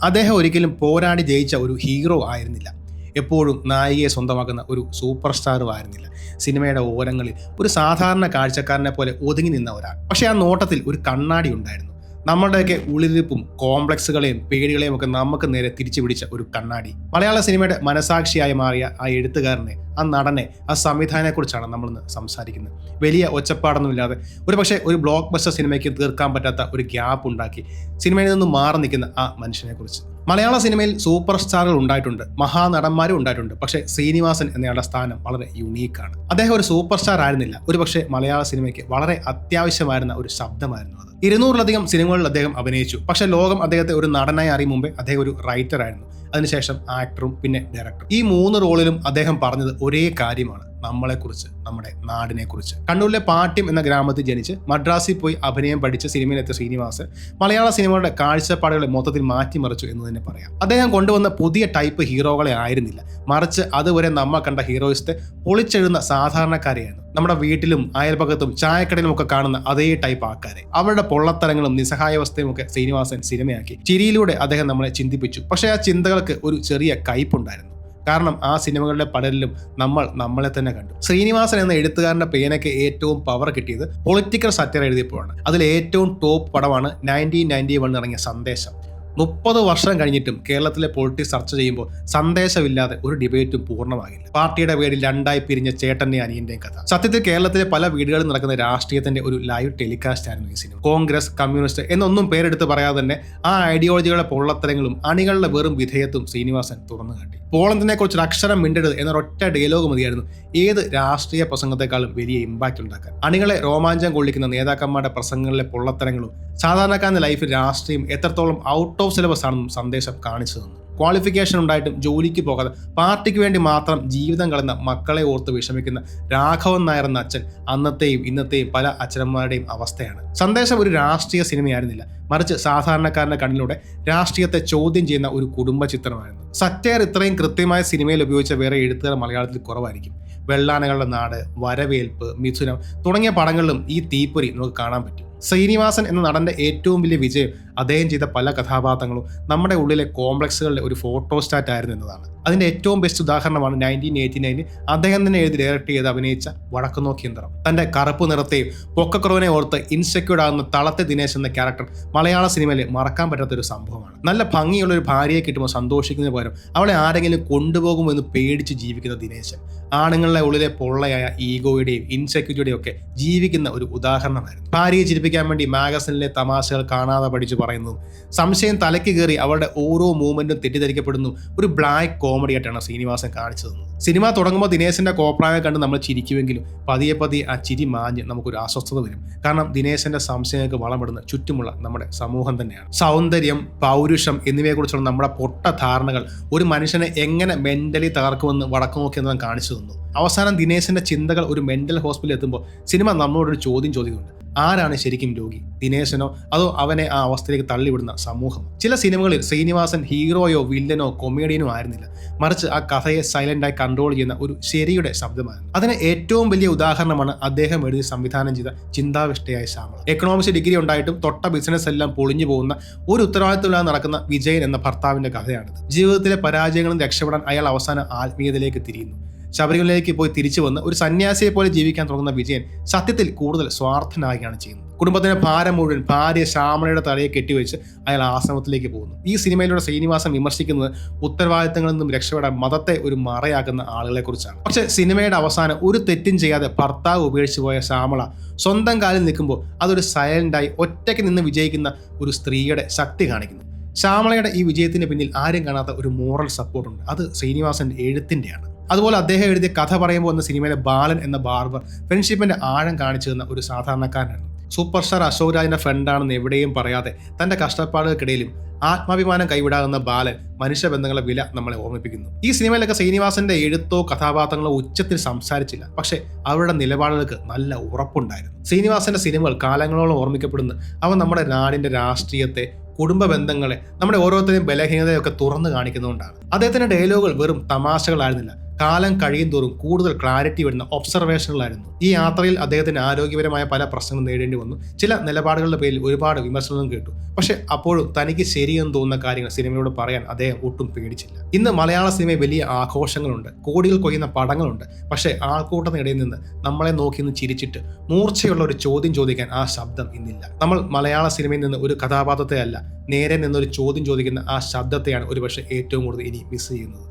അദ്ദേഹം ഒരിക്കലും പോരാടി ജയിച്ച ഒരു ഹീറോ ആയിരുന്നില്ല. എപ്പോഴും നായികയെ സ്വന്തമാക്കുന്ന ഒരു സൂപ്പർ സ്റ്റാറും ആയിരുന്നില്ല. സിനിമയുടെ ഓരങ്ങളിൽ ഒരു സാധാരണ കാഴ്ചക്കാരനെ പോലെ ഒതുങ്ങി നിന്ന ഒരാൾ. പക്ഷേ ആ നോട്ടത്തിൽ ഒരു കണ്ണാടി ഉണ്ടായിരുന്നു. നമ്മുടെയൊക്കെ ഉളിരിപ്പും കോംപ്ലക്സുകളെയും പേടികളെയും ഒക്കെ നമുക്ക് നേരെ തിരിച്ചു പിടിച്ച ഒരു കണ്ണാടി. മലയാള സിനിമയുടെ മനസാക്ഷിയായി മാറിയ ആ എഴുത്തുകാരനെ, ആ നടനെ, ആ സംവിധാനത്തെക്കുറിച്ചാണ് നമ്മളിന്ന് സംസാരിക്കുന്നത്. വലിയ ഒച്ചപ്പാടൊന്നുമില്ലാതെ ഒരു ബ്ലോക്ക് ബസ്റ്റർ സിനിമയ്ക്ക് തീർക്കാൻ പറ്റാത്ത ഒരു ഗ്യാപ്പ് ഉണ്ടാക്കി സിനിമയിൽ നിന്ന് മാറി നിൽക്കുന്ന ആ മനുഷ്യനെ കുറിച്ച്. മലയാള സിനിമയിൽ സൂപ്പർ സ്റ്റാറുകൾ ഉണ്ടായിട്ടുണ്ട്, മഹാനടന്മാരും ഉണ്ടായിട്ടുണ്ട്. പക്ഷേ ശ്രീനിവാസൻ എന്നയാളുടെ സ്ഥാനം വളരെ യുണീക്കാണ്. അദ്ദേഹം ഒരു സൂപ്പർ സ്റ്റാർ ആയിരുന്നില്ല, ഒരുപക്ഷെ മലയാള സിനിമയ്ക്ക് വളരെ അത്യാവശ്യമായിരുന്ന ഒരു ശബ്ദമായിരുന്നു അത്. 200-ലധികം സിനിമകളിൽ അദ്ദേഹം അഭിനയിച്ചു. പക്ഷെ ലോകം അദ്ദേഹത്തെ ഒരു നടനായി അറിയും മുമ്പേ അദ്ദേഹം ഒരു റൈറ്റർ ആയിരുന്നു. അതിനുശേഷം ആക്ടറും പിന്നെ ഡയറക്ടറും. ഈ 3 റോളിലും അദ്ദേഹം പറഞ്ഞത് ഒരേ കാര്യമാണ്: നമ്മളെക്കുറിച്ച്, നമ്മുടെ നാടിനെക്കുറിച്ച്. കണ്ണൂരിലെ പാട്യം എന്ന ഗ്രാമത്തിൽ ജനിച്ച് മദ്രാസിൽ പോയി അഭിനയം പഠിച്ച് സിനിമയിലെത്തിയ ശ്രീനിവാസൻ മലയാള സിനിമയുടെ കാഴ്ചപ്പാടുകളെ മൊത്തത്തിൽ മാറ്റിമറിച്ചു എന്ന് തന്നെ പറയാം. അദ്ദേഹം കൊണ്ടുവന്ന പുതിയ ടൈപ്പ് ഹീറോകളെ ആയിരുന്നില്ല, മറിച്ച് അതുവരെ നമ്മൾ കണ്ട ഹീറോയിസത്തെ പൊളിച്ചെഴുന്ന സാധാരണക്കാരെയായിരുന്നു. നമ്മുടെ വീട്ടിലും അയൽപക്കത്തും ചായക്കടയിലും ഒക്കെ കാണുന്ന അതേ ടൈപ്പ് ആൾക്കാരെ. അവരുടെ പൊള്ളത്തരങ്ങളും നിസ്സഹായാവസ്ഥയും ഒക്കെ ശ്രീനിവാസൻ സിനിമയാക്കി. ചിരിയിലൂടെ അദ്ദേഹം നമ്മളെ ചിന്തിപ്പിച്ചു. പക്ഷേ ആ ചിന്തകൾക്ക് ഒരു ചെറിയ കയ്പുണ്ടായിരുന്നു. കാരണം ആ സിനിമകളുടെ പടലിലും നമ്മൾ നമ്മളെ തന്നെ കണ്ടു. ശ്രീനിവാസൻ എന്ന എഴുത്തുകാരന്റെ പേനയ്ക്ക് ഏറ്റവും പവർ കിട്ടിയത് പൊളിറ്റിക്കൽ സറ്റയർ എഴുതിയപ്പോഴാണ്. അതിൽ ഏറ്റവും ടോപ്പ് പടമാണ് 1991 ഇറങ്ങിയ സന്ദേശം. 30 വർഷം കഴിഞ്ഞിട്ടും കേരളത്തിലെ പൊളിറ്റിക്സ് ചർച്ച ചെയ്യുമ്പോൾ സന്ദേശമില്ലാതെ ഒരു ഡിബേറ്റും പൂർണ്ണമാകില്ല. പാർട്ടിയുടെ പേരിൽ 2ആയി പിരിഞ്ഞ ചേട്ടന്റെയും അനിയന്റെയും കഥ. സത്യത്തിൽ കേരളത്തിലെ പല വീടുകളിൽ നടക്കുന്ന രാഷ്ട്രീയത്തിന്റെ ഒരു ലൈവ് ടെലികാസ്റ്റ് ആയിരുന്നു ഈ സിനിമ. കോൺഗ്രസ്, കമ്മ്യൂണിസ്റ്റ് എന്നൊന്നും പേരെടുത്ത് പറയാതെ തന്നെ ആ ഐഡിയോളജികളുടെ പൊള്ളത്തരങ്ങളും അണികളുടെ വെറും വിധേയത്വം ശ്രീനിവാസൻ തുറന്നു കാട്ടി. പോളണ്ടിനെ കുറിച്ച് ഒരു അക്ഷരം മിണ്ടരുത് എന്നൊരൊറ്റ ഡയലോഗ് മതിയായിരുന്നു ഏത് രാഷ്ട്രീയ പ്രസംഗത്തെക്കാളും വലിയ ഇമ്പാക്റ്റ് ഉണ്ടാക്കാൻ. അണികളെ രോമാഞ്ചം കൊള്ളിക്കുന്ന നേതാക്കന്മാരുടെ പ്രസംഗങ്ങളിലെ പൊള്ളത്തരങ്ങളും സാധാരണക്കാരന്റെ ലൈഫിൽ രാഷ്ട്രീയം എത്രത്തോളം ഔട്ട് ഓഫ് സിലബസ് ആണെന്നും സന്ദേശം കാണിച്ചു തന്നു. ക്വാളിഫിക്കേഷൻ ഉണ്ടായിട്ടും ജോലിക്ക് പോകാതെ പാർട്ടിക്ക് വേണ്ടി മാത്രം ജീവിതം കളയുന്ന മക്കളെ ഓർത്ത് വിഷമിക്കുന്ന രാഘവൻ നായർ എന്ന അച്ഛൻ അന്നത്തെയും ഇന്നത്തെയും പല അച്ഛനന്മാരുടെയും അവസ്ഥയാണ്. സന്ദേശം ഒരു രാഷ്ട്രീയ സിനിമയായിരുന്നില്ല, മറിച്ച് സാധാരണക്കാരന്റെ കണ്ണിലൂടെ രാഷ്ട്രീയത്തെ ചോദ്യം ചെയ്യുന്ന ഒരു കുടുംബ ചിത്രമായിരുന്നു. സറ്റയർ ഇത്രയും കൃത്യമായ സിനിമയിൽ ഉപയോഗിച്ച വേറെ എഴുത്തുകാർ മലയാളത്തിൽ കുറവായിരിക്കും. വെള്ളാനകളുടെ നാട്, വരവേൽപ്പ്, മിഥുനം തുടങ്ങിയ പടങ്ങളിലും ഈ തീപ്പൊരി നമുക്ക് കാണാൻ പറ്റും. ശ്രീനിവാസൻ എന്ന നടന്റെ ഏറ്റവും വലിയ വിജയം അദ്ദേഹം ചെയ്ത പല കഥാപാത്രങ്ങളും നമ്മുടെ ഉള്ളിലെ കോംപ്ലക്സുകളുടെ ഒരു ഫോട്ടോസ്റ്റാറ്റ് ആയിരുന്നു എന്നതാണ്. അതിന്റെ ഏറ്റവും ബെസ്റ്റ് ഉദാഹരണമാണ് 1989 അദ്ദേഹം തന്നെ എഴുതി ഡയറക്ട് ചെയ്ത് അഭിനയിച്ച വടക്കുനോക്കി യന്ത്രം. തന്റെ കറുപ്പ് നിറത്തെയും പൊക്കക്കുറവിനെ ഓർത്ത് ഇൻസെക്യൂർഡ് ആകുന്ന തളത്തെ ദിനേശ് എന്ന ക്യാരക്ടർ മലയാള സിനിമയിൽ മറക്കാൻ പറ്റാത്ത ഒരു സംഭവമാണ്. നല്ല ഭംഗിയുള്ള ഒരു ഭാര്യയെ കിട്ടുമ്പോൾ സന്തോഷിക്കുന്നതിന് പകരം അവളെ ആരെങ്കിലും കൊണ്ടുപോകുമെന്ന് പേടിച്ച് ജീവിക്കുന്ന ദിനേശൻ ആണുങ്ങളുടെ ഉള്ളിലെ പൊള്ളയായ ഈഗോയുടെയും ഇൻസെക്യൂരിറ്റിയുടെയും ഒക്കെ ജീവിക്കുന്ന ഒരു ഉദാഹരണമായിരുന്നു. ഭാര്യയെ ചിരിപ്പിക്കാൻ വേണ്ടി മാഗസിനിലെ തമാശകൾ കാണാതെ പഠിച്ചു പറയുന്നതും സംശയം തലയ്ക്ക് കയറി അവളുടെ ഓരോ മൂവ്മെന്റും തെറ്റിദ്ധരിക്കപ്പെടുന്നു ഒരു ബ്ലാക്ക് കോമഡി ആയിട്ടാണ് ശ്രീനിവാസൻ കാണിച്ചു തന്നത്. സിനിമ തുടങ്ങുമ്പോൾ ദിനേശന്റെ കോപ്രായം കണ്ട് നമ്മൾ ചിരിക്കുമെങ്കിലും പതിയെ പതിയെ ആ ചിരി മാഞ്ഞ് നമുക്കൊരു അസ്വസ്ഥത വരും. കാരണം ദിനേശന്റെ സംശയങ്ങൾക്ക് വളമിടുന്ന ചുറ്റുമുള്ള നമ്മുടെ സമൂഹം തന്നെയാണ്. സൗന്ദര്യം, പൗരുഷം എന്നിവയെക്കുറിച്ചുള്ള നമ്മുടെ പൊട്ട ധാരണകൾ ഒരു മനുഷ്യനെ എങ്ങനെ മെന്റലി തകർക്കുമെന്ന് വടക്കുനോക്കി എന്നതും കാണിച്ചു തന്നു. അവസാനം ദിനേശന്റെ ചിന്തകൾ ഒരു മെന്റൽ ഹോസ്പിറ്റലിൽ എത്തുമ്പോൾ സിനിമ നമ്മളോടൊരു ചോദ്യം ചോദിക്കുന്നുണ്ട്: ആരാണ് ശരിക്കും രോഗി, ദിനേശനോ അതോ അവനെ ആ അവസ്ഥയിലേക്ക് തള്ളിവിടുന്ന സമൂഹം? ചില സിനിമകളിൽ ശ്രീനിവാസൻ ഹീറോയോ വില്ലനോ കൊമേഡിയനോ ആയിരുന്നില്ല, മറിച്ച് ആ കഥയെ സൈലന്റായി കൺട്രോൾ ചെയ്യുന്ന ഒരു ശരിയുടെ ശബ്ദമായിരുന്നു. അതിന് ഏറ്റവും വലിയ ഉദാഹരണമാണ് അദ്ദേഹം എഴുതി സംവിധാനം ചെയ്ത ചിന്താവിഷ്ടയായ ശ്യാമള. എക്കണോമിക്സ് ഡിഗ്രി ഉണ്ടായിട്ടും തൊട്ട ബിസിനസ് എല്ലാം പൊളിഞ്ഞു പോകുന്ന ഒരു ഉത്തരവാദിത്തമില്ലാതെ നടക്കുന്ന വിജയൻ എന്ന ഭർത്താവിന്റെ കഥയാണിത്. ജീവിതത്തിലെ പരാജയങ്ങളും രക്ഷപ്പെടാൻ അയാൾ അവസാനം ആത്മീയതയിലേക്ക് തിരിയുന്നു. ശബരിമലയിലേക്ക് പോയി തിരിച്ചു വന്ന് ഒരു സന്യാസിയെ പോലെ ജീവിക്കാൻ തുടങ്ങുന്ന വിജയൻ സത്യത്തിൽ കൂടുതൽ സ്വാർത്ഥനാവുകയാണ് ചെയ്യുന്നത്. കുടുംബത്തിന്റെ ഭാരം മുഴുവൻ ഭാര്യ ശ്യാമളയുടെ തലയെ കെട്ടിവെച്ച് അയാൾ ആശ്രമത്തിലേക്ക് പോകുന്നു. ഈ സിനിമയിലൂടെ ശ്രീനിവാസൻ വിമർശിക്കുന്നത് ഉത്തരവാദിത്തങ്ങളിൽ നിന്നും രക്ഷപ്പെടാൻ മതത്തെ ഒരു മറയാക്കുന്ന ആളുകളെ കുറിച്ചാണ്. പക്ഷെ സിനിമയുടെ അവസാനം ഒരു തെറ്റും ചെയ്യാതെ ഭർത്താവ് ഉപേക്ഷിച്ചു പോയ ശ്യാമള സ്വന്തം കാലിൽ നിൽക്കുമ്പോൾ അതൊരു സൈലന്റായി ഒറ്റയ്ക്ക് നിന്ന് വിജയിക്കുന്ന ഒരു സ്ത്രീയുടെ ശക്തി കാണിക്കുന്നു. ശ്യാമളയുടെ ഈ വിജയത്തിന് പിന്നിൽ ആരും കാണാത്ത ഒരു മോറൽ സപ്പോർട്ടുണ്ട്. അത് ശ്രീനിവാസന്റെ എഴുത്തിന്റെയാണ്. അതുപോലെ അദ്ദേഹം എഴുതിയ കഥ പറയുമ്പോൾ എന്ന സിനിമയിലെ ബാലൻ എന്ന ബാർബർ ഫ്രണ്ട്ഷിപ്പിന്റെ ആഴം കാണിച്ചു തന്ന ഒരു സാധാരണക്കാരനാണ്. സൂപ്പർ സ്റ്റാർ അശോക് രാജിന്റെ ഫ്രണ്ടാണെന്ന് എവിടെയും പറയാതെ തന്റെ കഷ്ടപ്പാടുകൾക്കിടയിലും ആത്മാഭിമാനം കൈവിടാകുന്ന ബാലൻ മനുഷ്യബന്ധങ്ങളുടെ വില നമ്മളെ ഓർമ്മിപ്പിക്കുന്നു. ഈ സിനിമയിലൊക്കെ ശ്രീനിവാസന്റെ എഴുത്തോ കഥാപാത്രങ്ങളോ ഉച്ചത്തിൽ സംസാരിച്ചില്ല, പക്ഷെ അവരുടെ നിലപാടുകൾക്ക് നല്ല ഉറപ്പുണ്ടായിരുന്നു. ശ്രീനിവാസന്റെ സിനിമകൾ കാലങ്ങളോളം ഓർമ്മിക്കപ്പെടുന്നു. അവ നമ്മുടെ നാടിന്റെ രാഷ്ട്രീയത്തെ, കുടുംബ ബന്ധങ്ങളെ, നമ്മുടെ ഓരോരുത്തരെയും ബലഹീനതയൊക്കെ തുറന്നു കാണിക്കുന്നതുകൊണ്ടാണ്. അദ്ദേഹത്തിന്റെ ഡയലോഗുകൾ വെറും തമാശകളായിരുന്നില്ല, കാലം കഴിയുന്തോറും കൂടുതൽ ക്ലാരിറ്റി വരുന്ന ഒബ്സർവേഷനുകളായിരുന്നു. ഈ യാത്രയിൽ അദ്ദേഹത്തിന് ആരോഗ്യപരമായ പല പ്രശ്നങ്ങളും നേരിടേണ്ടി വന്നു. ചില നിലപാടുകളുടെ പേരിൽ ഒരുപാട് വിമർശനങ്ങളും കേട്ടു. പക്ഷെ അപ്പോഴും തനിക്ക് ശരിയെന്ന് തോന്നുന്ന കാര്യങ്ങൾ സിനിമയോട് പറയാൻ അദ്ദേഹം ഒട്ടും പേടിച്ചില്ല. ഇന്ന് മലയാള സിനിമയിൽ വലിയ ആഘോഷങ്ങളുണ്ട്, കോടികൾ കൊയ്യുന്ന പടങ്ങളുണ്ട്. പക്ഷേ ആൾക്കൂട്ടത്തിനിടയിൽ നിന്ന് നമ്മളെ നോക്കി നിന്ന് ചിരിച്ചിട്ട് മൂർച്ചയുള്ള ഒരു ചോദ്യം ചോദിക്കാൻ ആ ശബ്ദം ഇന്നില്ല. നമ്മൾ മലയാള സിനിമയിൽ നിന്ന് ഒരു കഥാപാത്രത്തെ അല്ല, നേരെ നിന്നൊരു ചോദ്യം ചോദിക്കുന്ന ആ ശബ്ദത്തെയാണ് ഒരുപക്ഷെ ഏറ്റവും കൂടുതൽ ഇനി മിസ് ചെയ്യുന്നത്.